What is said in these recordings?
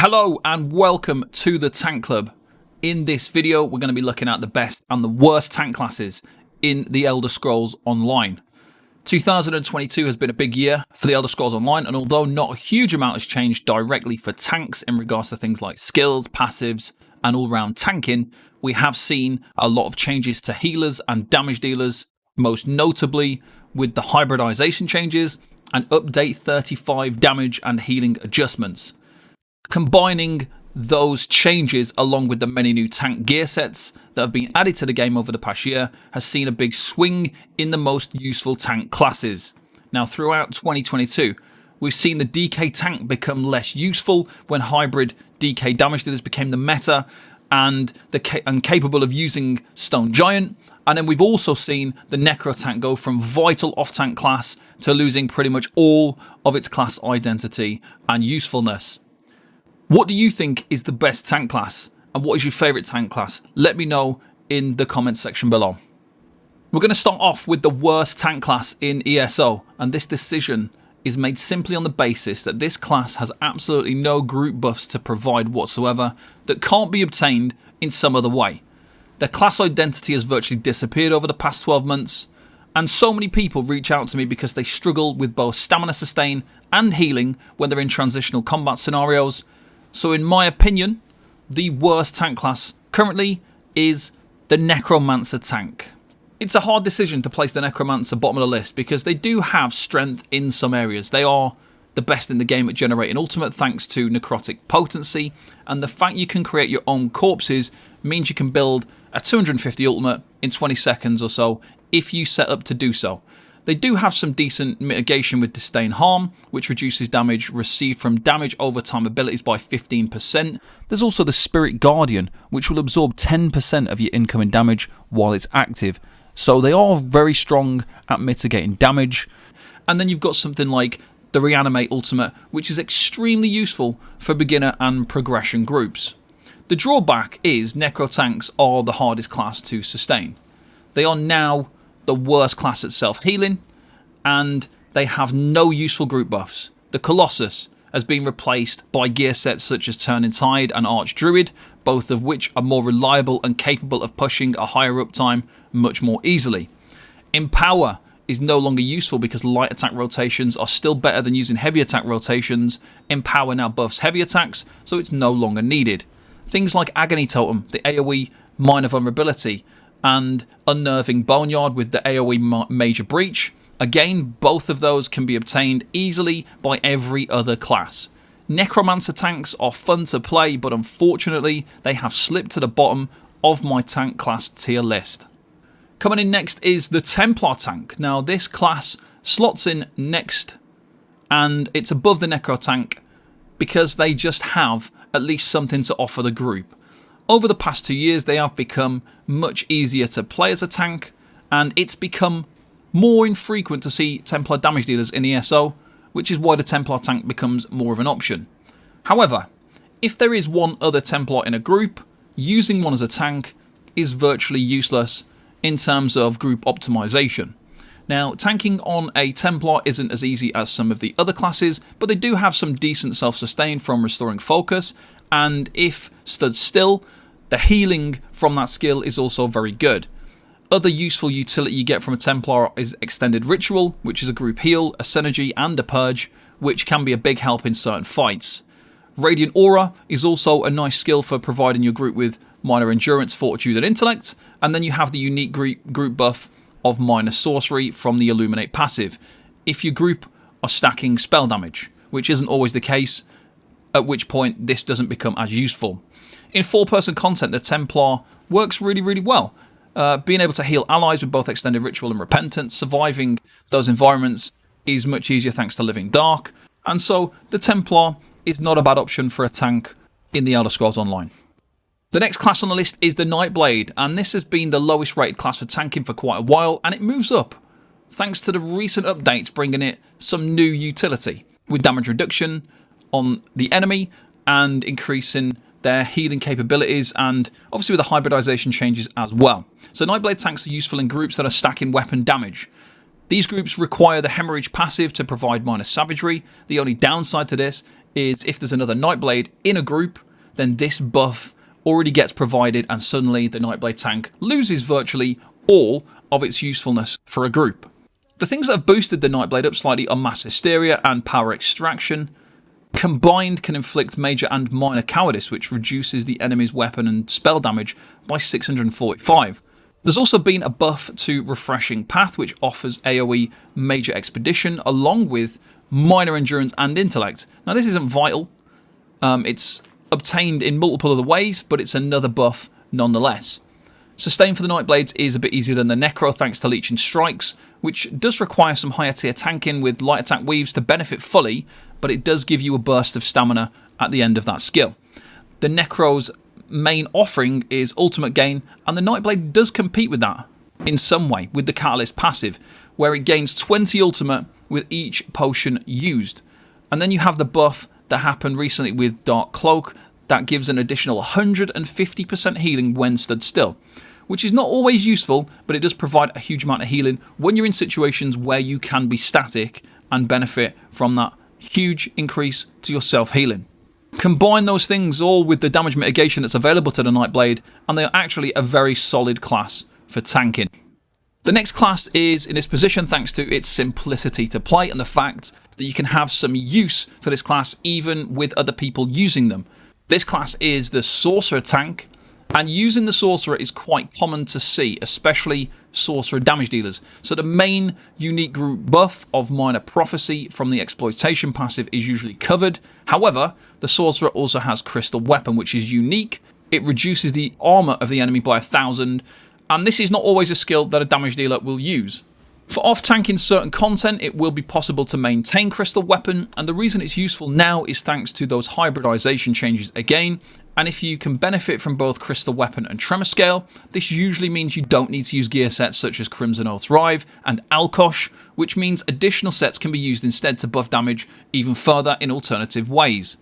Hello and welcome to the Tank Club. In this video we're going to be looking at the best and the worst tank classes in the Elder Scrolls Online. 2022 has been a big year for the Elder Scrolls Online, and although not a huge amount has changed directly for tanks in regards to things like skills, passives and all-round tanking, we have seen a lot of changes to healers and damage dealers, most notably with the hybridization changes and update 35 damage and healing adjustments. Combining those changes along with the many new tank gear sets that have been added to the game over the past year has seen a big swing in the most useful tank classes. Now, throughout 2022, we've seen the DK tank become less useful when hybrid DK damage dealers became the meta and capable of using Stone Giant. And then we've also seen the Necro tank go from vital off-tank class to losing pretty much all of its class identity and usefulness. What do you think is the best tank class, and what is your favourite tank class? Let me know in the comments section below. We're going to start off with the worst tank class in ESO, and this decision is made simply on the basis that this class has absolutely no group buffs to provide whatsoever that can't be obtained in some other way. Their class identity has virtually disappeared over the past 12 months, and so many people reach out to me because they struggle with both stamina sustain and healing when they're in transitional combat scenarios. So in my opinion, the worst tank class currently is the Necromancer tank. It's a hard decision to place the Necromancer bottom of the list because they do have strength in some areas. They are the best in the game at generating ultimate thanks to necrotic potency, and the fact you can create your own corpses means you can build a 250 ultimate in 20 seconds or so if you set up to do so. They do have some decent mitigation with Disdain Harm, which reduces damage received from damage over time abilities by 15%. There's also the Spirit Guardian, which will absorb 10% of your incoming damage while it's active. So they are very strong at mitigating damage. And then you've got something like the Reanimate Ultimate, which is extremely useful for beginner and progression groups. The drawback is Necro tanks are the hardest class to sustain. They are now the worst class at self-healing, and they have no useful group buffs. The Colossus has been replaced by gear sets such as Turning Tide and Archdruid, both of which are more reliable and capable of pushing a higher uptime much more easily. Empower is no longer useful because light attack rotations are still better than using heavy attack rotations. Empower now buffs heavy attacks, so it's no longer needed. Things like Agony Totem, the AoE minor vulnerability, and Unnerving Boneyard with the AoE Major Breach. Again, both of those can be obtained easily by every other class. Necromancer tanks are fun to play, but unfortunately they have slipped to the bottom of my tank class tier list. Coming in next is the Templar tank. Now this class slots in next, and it's above the Necro tank because they just have at least something to offer the group. Over the past 2 years, they have become much easier to play as a tank, and it's become more infrequent to see Templar damage dealers in ESO, which is why the Templar tank becomes more of an option. However, if there is one other Templar in a group, using one as a tank is virtually useless in terms of group optimization. Now, tanking on a Templar isn't as easy as some of the other classes, but they do have some decent self-sustain from restoring focus, and if stood still, the healing from that skill is also very good. Other useful utility you get from a Templar is Extended Ritual, which is a group heal, a synergy and a purge, which can be a big help in certain fights. Radiant Aura is also a nice skill for providing your group with minor endurance, fortitude and intellect, and then you have the unique group buff of minor sorcery from the Illuminate passive, if your group are stacking spell damage, which isn't always the case, at which point this doesn't become as useful. In 4-person content, the Templar works really well. Being able to heal allies with both Extended Ritual and Repentance, surviving those environments is much easier thanks to Living Dark, and so the Templar is not a bad option for a tank in the Elder Scrolls Online. The next class on the list is the Nightblade, and this has been the lowest rated class for tanking for quite a while, and it moves up thanks to the recent updates bringing it some new utility, with damage reduction on the enemy and increasing their healing capabilities, and obviously with the hybridization changes as well. So Nightblade tanks are useful in groups that are stacking weapon damage. These groups require the Hemorrhage passive to provide minor savagery. The only downside to this is if there's another Nightblade in a group, then this buff already gets provided and suddenly the Nightblade tank loses virtually all of its usefulness for a group. The things that have boosted the Nightblade up slightly are Mass Hysteria and Power Extraction. Combined can inflict major and minor cowardice, which reduces the enemy's weapon and spell damage by 645. There's also been a buff to Refreshing Path, which offers AoE Major Expedition along with minor endurance and intellect. Now this isn't vital, it's obtained in multiple other ways, but it's another buff nonetheless. Sustain for the Nightblades is a bit easier than the Necro thanks to Leeching Strikes, which does require some higher tier tanking with light attack weaves to benefit fully, but it does give you a burst of stamina at the end of that skill. The Necro's main offering is ultimate gain, and the Nightblade does compete with that in some way with the Catalyst passive, where it gains 20 ultimate with each potion used. And then you have the buff that happened recently with Dark Cloak that gives an additional 150% healing when stood still, which is not always useful, but it does provide a huge amount of healing when you're in situations where you can be static and benefit from that huge increase to your self-healing. Combine those things all with the damage mitigation that's available to the Nightblade, and they are actually a very solid class for tanking. The next class is in its position thanks to its simplicity to play and the fact that you can have some use for this class even with other people using them. This class is the Sorcerer tank, and using the Sorcerer is quite common to see, especially Sorcerer damage dealers. So the main unique group buff of Minor Prophecy from the Exploitation passive is usually covered. However, the Sorcerer also has Crystal Weapon, which is unique. It reduces the armor of the enemy by 1,000, and this is not always a skill that a damage dealer will use. For off-tanking certain content, it will be possible to maintain Crystal Weapon, and the reason it's useful now is thanks to those hybridization changes again. And if you can benefit from both Crystal Weapon and Tremor Scale, this usually means you don't need to use gear sets such as Crimson Oath's Rive and Alkosh, which means additional sets can be used instead to buff damage even further in alternative ways.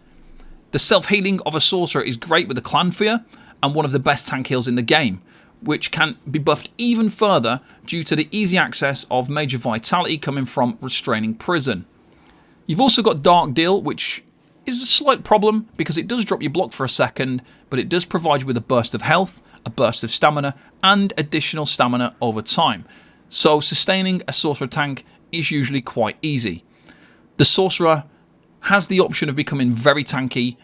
The self-healing of a Sorcerer is great with the Clan Fear, and one of the best tank heals in the game, which can be buffed even further due to the easy access of Major Vitality coming from Restraining Prison. You've also got Dark Deal, which is a slight problem because it does drop your block for a second, but it does provide you with a burst of health, a burst of stamina, and additional stamina over time. So sustaining a Sorcerer tank is usually quite easy. The Sorcerer has the option of becoming very tanky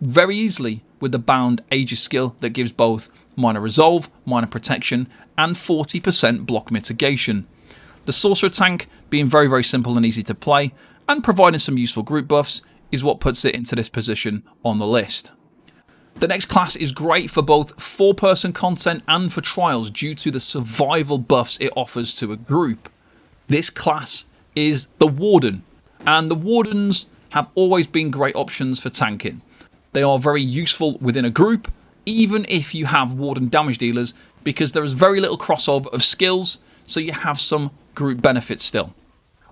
very easily with the Bound Aegis skill that gives both minor resolve, minor protection, and 40% block mitigation. The Sorcerer tank being very, very simple and easy to play, and providing some useful group buffs, is what puts it into this position on the list. The next class is great for both 4-person content and for trials due to the survival buffs it offers to a group. This class is the Warden, and the Wardens have always been great options for tanking. They are very useful within a group, even if you have Warden damage dealers, because there is very little crossover of skills, so you have some group benefits still.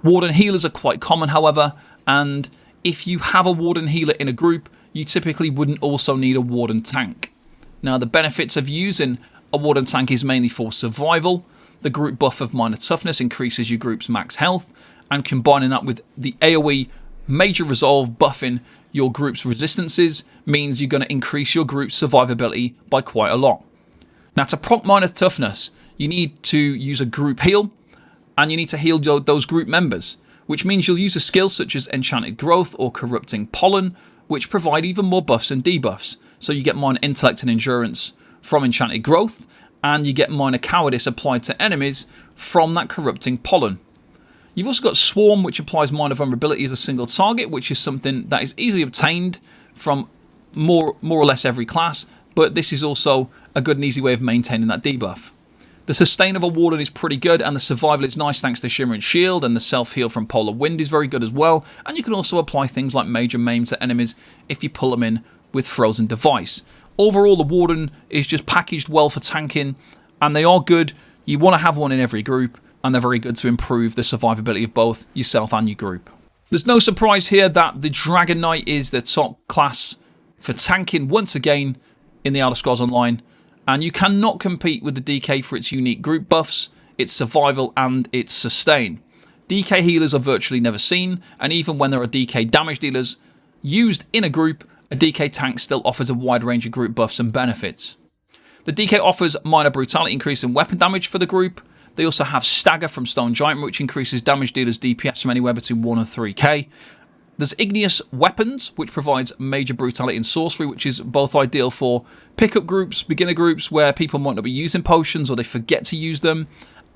Warden healers are quite common, however, and if you have a Warden healer in a group, you typically wouldn't also need a Warden tank. Now, the benefits of using a Warden tank is mainly for survival. The group buff of minor toughness increases your group's max health, and combining that with the AoE Major Resolve buffing your group's resistances means you're going to increase your group's survivability by quite a lot. Now, to proc minor toughness, you need to use a group heal, and you need to heal those group members, which means you'll use a skill such as Enchanted Growth or Corrupting Pollen, which provide even more buffs and debuffs. So you get minor intellect and endurance from Enchanted Growth, and you get minor cowardice applied to enemies from that Corrupting Pollen. You've also got Swarm, which applies minor vulnerability as a single target, which is something that is easily obtained from more or less every class, but this is also a good and easy way of maintaining that debuff. The sustain of a Warden is pretty good, and the survival is nice thanks to Shimmering Shield, and the self-heal from Polar Wind is very good as well, and you can also apply things like Major Maim to enemies if you pull them in with Frozen Device. Overall, the Warden is just packaged well for tanking, and they are good. You want to have one in every group, and they're very good to improve the survivability of both yourself and your group. There's no surprise here that the Dragon Knight is the top class for tanking once again in the Elder Scrolls Online, and you cannot compete with the DK for its unique group buffs, its survival, and its sustain. DK healers are virtually never seen, and even when there are DK damage dealers used in a group, a DK tank still offers a wide range of group buffs and benefits. The DK offers minor brutality increase in weapon damage for the group. They also have Stagger from Stone Giant, which increases damage dealers' DPS from anywhere between 1 and 3k. There's Igneous Weapons, which provides major brutality and sorcery, which is both ideal for pickup groups, beginner groups, where people might not be using potions or they forget to use them,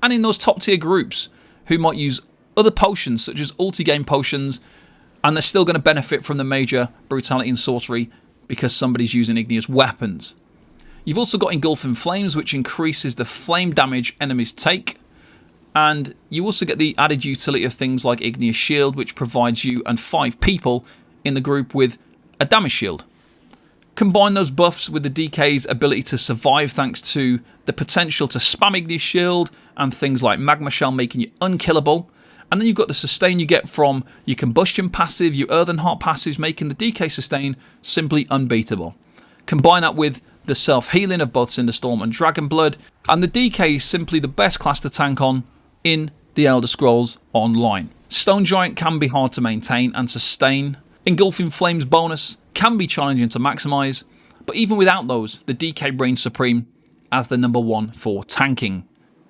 and in those top tier groups who might use other potions, such as ulti-game potions, and they're still going to benefit from the major brutality and sorcery because somebody's using Igneous Weapons. You've also got Engulfing Flames, which increases the flame damage enemies take. And you also get the added utility of things like Igneous Shield, which provides you and 5 people in the group with a damage shield. Combine those buffs with the DK's ability to survive thanks to the potential to spam Igneous Shield and things like Magma Shell making you unkillable. And then you've got the sustain you get from your Combustion passive, your Earthen Heart passives, making the DK sustain simply unbeatable. Combine that with the self-healing of both Cinderstorm and Dragon Blood, and the DK is simply the best class to tank on in the Elder Scrolls Online. Stone Giant can be hard to maintain and sustain. Engulfing Flames bonus can be challenging to maximise, but even without those, the DK reigns supreme as the #1 for tanking.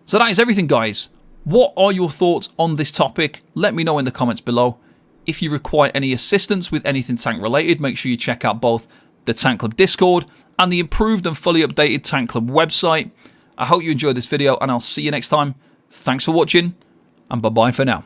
So that is everything, guys. What are your thoughts on this topic? Let me know in the comments below. If you require any assistance with anything tank related, make sure you check out both the Tank Club Discord and the improved and fully updated Tank Club website. I hope you enjoyed this video, and I'll see you next time. Thanks for watching, and bye-bye for now.